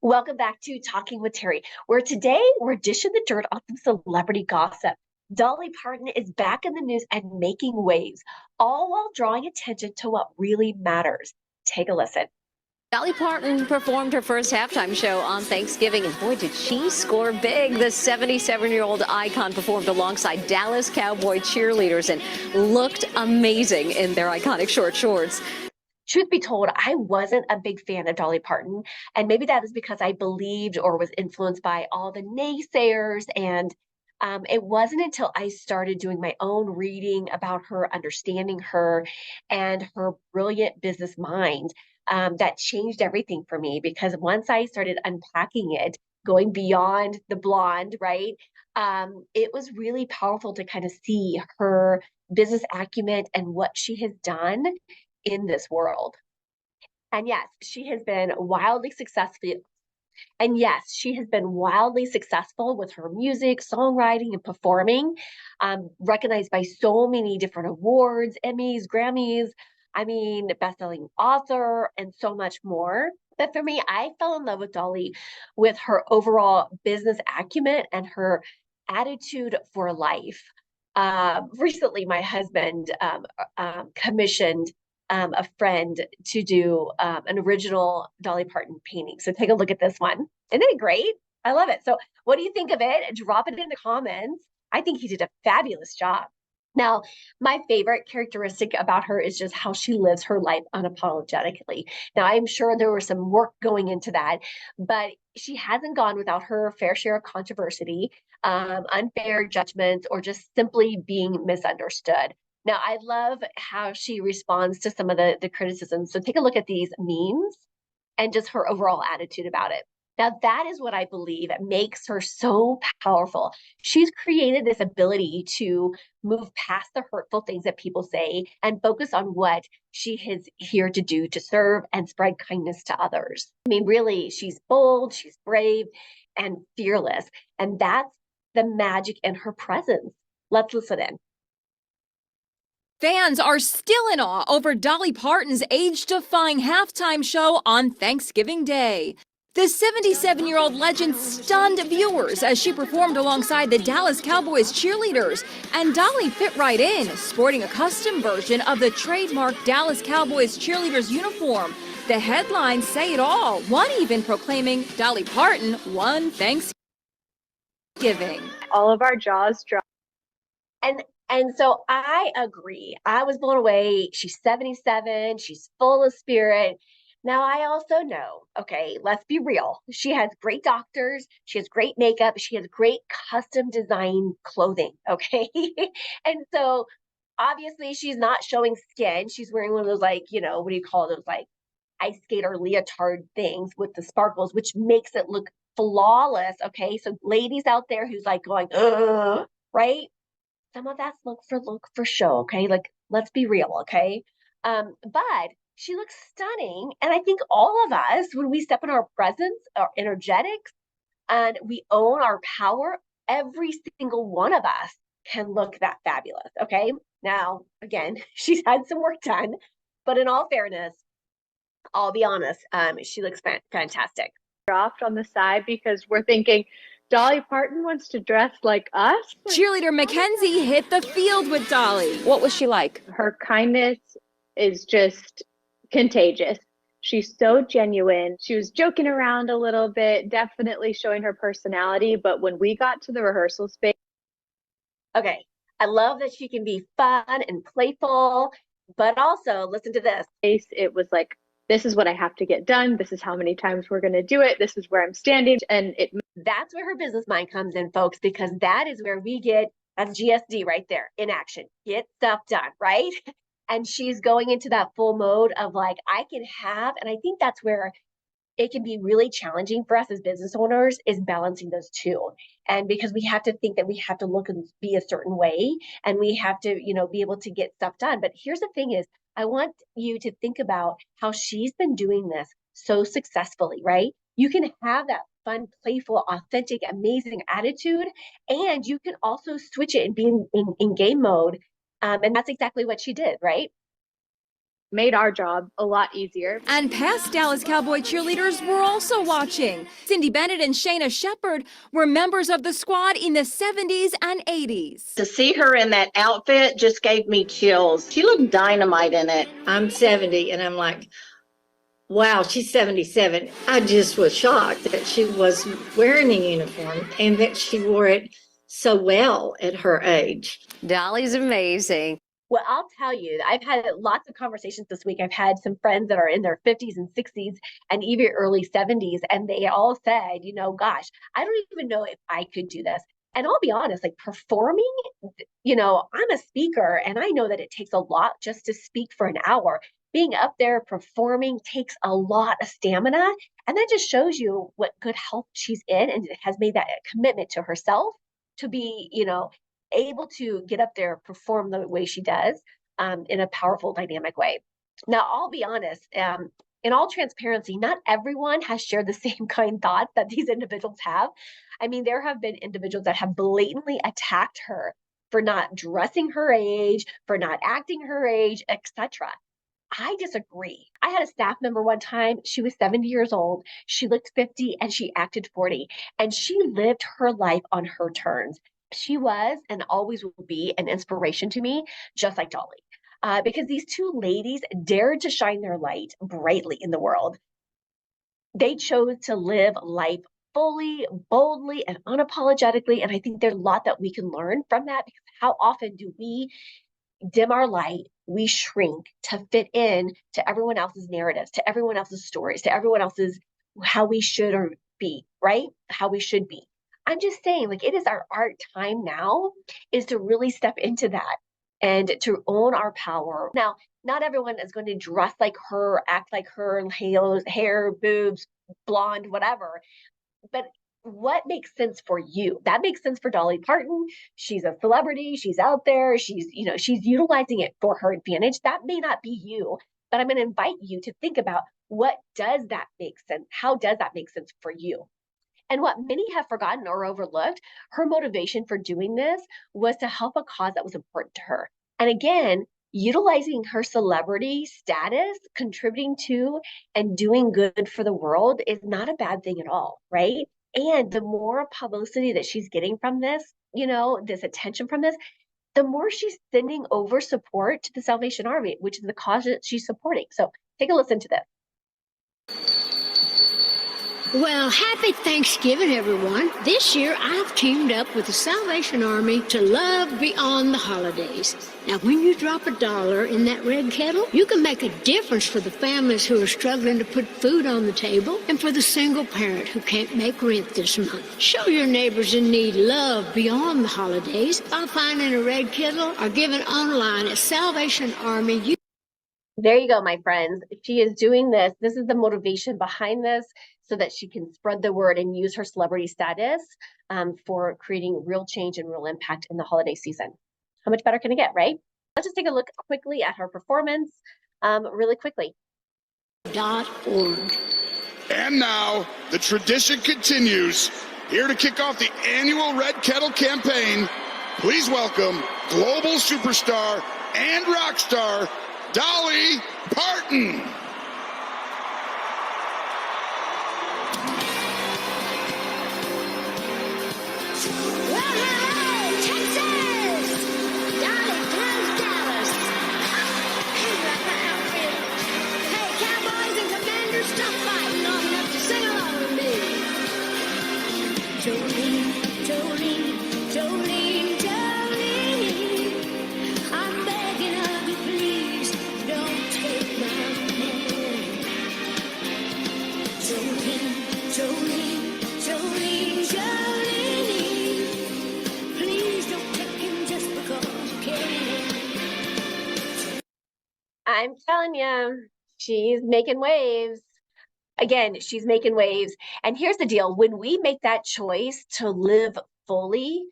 Welcome back to Talking with Teri, where today we're dishing the dirt on some celebrity gossip. Dolly Parton is back in the news and making waves, all while drawing attention to what really matters. Take a listen. Dolly Parton performed her first halftime show on Thanksgiving, and boy, did she score big. The 77-year-old icon performed alongside Dallas Cowboy cheerleaders and looked amazing in their iconic short shorts. Truth be told, I wasn't a big fan of Dolly Parton, and maybe that is because I believed or was influenced by all the naysayers. And it wasn't until I started doing my own reading about her, understanding her, and her brilliant business mind that changed everything for me. Because once I started unpacking it, going beyond the blonde, right? It was really powerful to kind of see her business acumen and what she has done in this world. And yes, she has been wildly successful. And yes, she has been wildly successful with her music, songwriting, and performing, recognized by so many different awards, Emmys, Grammys. I mean, best-selling author, and so much more. But for me, I fell in love with Dolly with her overall business acumen and her attitude for life. Recently, my husband commissioned a friend to do an original Dolly Parton painting. So take a look at this one. Isn't it great? I love it. So what do you think of it? Drop it in the comments. I think he did a fabulous job. Now, my favorite characteristic about her is just how she lives her life unapologetically. Now, I'm sure there was some work going into that, but she hasn't gone without her fair share of controversy, unfair judgments, or just simply being misunderstood. Now, I love how she responds to some of the criticisms. So take a look at these memes and just her overall attitude about it. Now, that is what I believe makes her so powerful. She's created this ability to move past the hurtful things that people say and focus on what she is here to do, to serve and spread kindness to others. I mean, really, she's bold, she's brave, and fearless. And that's the magic in her presence. Let's listen in. Fans are still in awe over Dolly Parton's age-defying halftime show on Thanksgiving Day. The 77-year-old legend stunned viewers as she performed alongside the Dallas Cowboys cheerleaders, and Dolly fit right in, sporting a custom version of the trademark Dallas Cowboys cheerleaders uniform. The headlines say it all, one even proclaiming Dolly Parton won Thanksgiving. All of our jaws dropped. And so I agree. I was blown away. She's 77. She's full of spirit. Now, I also know, okay, let's be real. She has great doctors. She has great makeup. She has great custom design clothing, okay? And so obviously she's not showing skin. She's wearing one of those, like, what do you call those, like ice skater leotard things with the sparkles, which makes it look flawless, okay? So ladies out there who's like going, ugh, right? Some of that's look for show, okay? Like, let's be real, okay? But she looks stunning. And I think all of us, when we step in our presence, our energetics, and we own our power, every single one of us can look that fabulous, okay? Now, again, she's had some work done, but in all fairness, I'll be honest, she looks fantastic. Dropped on the side because we're thinking Dolly Parton wants to dress like us. Cheerleader Mackenzie hit the field with Dolly. What was she like? Her kindness is just contagious. She's so genuine. She was joking around a little bit, definitely showing her personality. But when we got to the rehearsal space. Okay, I love that she can be fun and playful, but also listen to this. It was like, this is what I have to get done. This is how many times we're going to do it. This is where I'm standing. And that's where her business mind comes in, folks, because that is where we get, that's GSD right there in action. Get stuff done, right? And she's going into that full mode of like, I can have, and I think that's where it can be really challenging for us as business owners is balancing those two. And because we have to think that we have to look and be a certain way, and we have to, be able to get stuff done. But here's the thing is, I want you to think about how she's been doing this so successfully, right? You can have that fun, playful, authentic, amazing attitude, and you can also switch it and be in game mode. And that's exactly what she did, right? made our job a lot easier. And past Dallas Cowboy cheerleaders were also watching. Cindy Bennett and Shayna Shepherd were members of the squad in the 70s and 80s. To see her in that outfit just gave me chills. She looked dynamite in it. I'm 70 and I'm like, wow, she's 77. I just was shocked that she was wearing a uniform and that she wore it so well at her age. Dolly's amazing. Well, I'll tell you, I've had lots of conversations this week. I've had some friends that are in their 50s and 60s and even early 70s, and they all said, gosh, I don't even know if I could do this. And I'll be honest, like performing, I'm a speaker and I know that it takes a lot just to speak for an hour. Being up there performing takes a lot of stamina. And that just shows you what good health she's in and has made that a commitment to herself to be, able to get up there, perform the way she does in a powerful, dynamic way. Now, I'll be honest, in all transparency, not everyone has shared the same kind thoughts that these individuals have. I mean, there have been individuals that have blatantly attacked her for not dressing her age, for not acting her age, etc. I disagree. I had a staff member one time, she was 70 years old, she looked 50 and she acted 40, and she lived her life on her terms. She was and always will be an inspiration to me, just like Dolly, because these two ladies dared to shine their light brightly in the world. They chose to live life fully, boldly, and unapologetically. And I think there's a lot that we can learn from that, because how often do we dim our light, we shrink to fit in to everyone else's narratives, to everyone else's stories, to everyone else's how we should or be, right? How we should be. I'm just saying, like, it is our time now is to really step into that and to own our power. Now, not everyone is going to dress like her, act like her, hair, boobs, blonde, whatever. But what makes sense for you? That makes sense for Dolly Parton. She's a celebrity. She's out there. She's utilizing it for her advantage. That may not be you, but I'm going to invite you to think about, what does that make sense? How does that make sense for you? And what many have forgotten or overlooked, her motivation for doing this was to help a cause that was important to her. And again, utilizing her celebrity status, contributing to and doing good for the world is not a bad thing at all, right? And the more publicity that she's getting from this, this attention from this, the more she's sending over support to the Salvation Army, which is the cause that she's supporting. So take a listen to this. Well, happy Thanksgiving, everyone. This year, I've teamed up with the Salvation Army to love beyond the holidays. Now, when you drop $1 in that red kettle, you can make a difference for the families who are struggling to put food on the table and for the single parent who can't make rent this month. Show your neighbors in need love beyond the holidays by finding a red kettle or giving online at Salvation Army. There you go, my friends. She is doing this. This is the motivation behind this, so that she can spread the word and use her celebrity status for creating real change and real impact in the holiday season. How much better can it get, right? Let's just take a look quickly at her performance really quickly. .org. And now, the tradition continues. Here to kick off the annual Red Kettle campaign, please welcome global superstar and rock star, Dolly Parton. Jolene, Jolene, Jolene, Jolene, I'm begging of you, please, don't take my hand. Jolene, Jolene, Jolene, Jolene, please don't take him just because you can. I'm telling you, she's making waves. Again, she's making waves. And here's the deal. When we make that choice to live fully,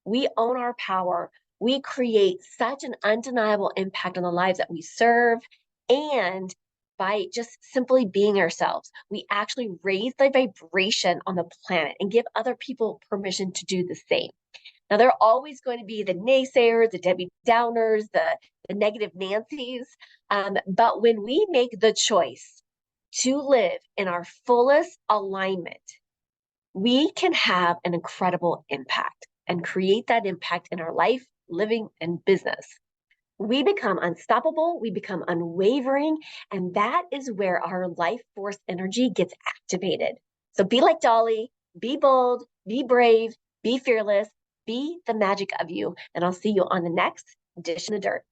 we own our power. We create such an undeniable impact on the lives that we serve. And by just simply being ourselves, we actually raise the vibration on the planet and give other people permission to do the same. Now, there are always going to be the naysayers, the Debbie Downers, the negative Nancys. But when we make the choice to live in our fullest alignment, we can have an incredible impact and create that impact in our life, living, and business. We become unstoppable, we become unwavering, and that is where our life force energy gets activated. So be like Dolly, be bold, be brave, be fearless, be the magic of you. And I'll see you on the next Dish in the Dirt.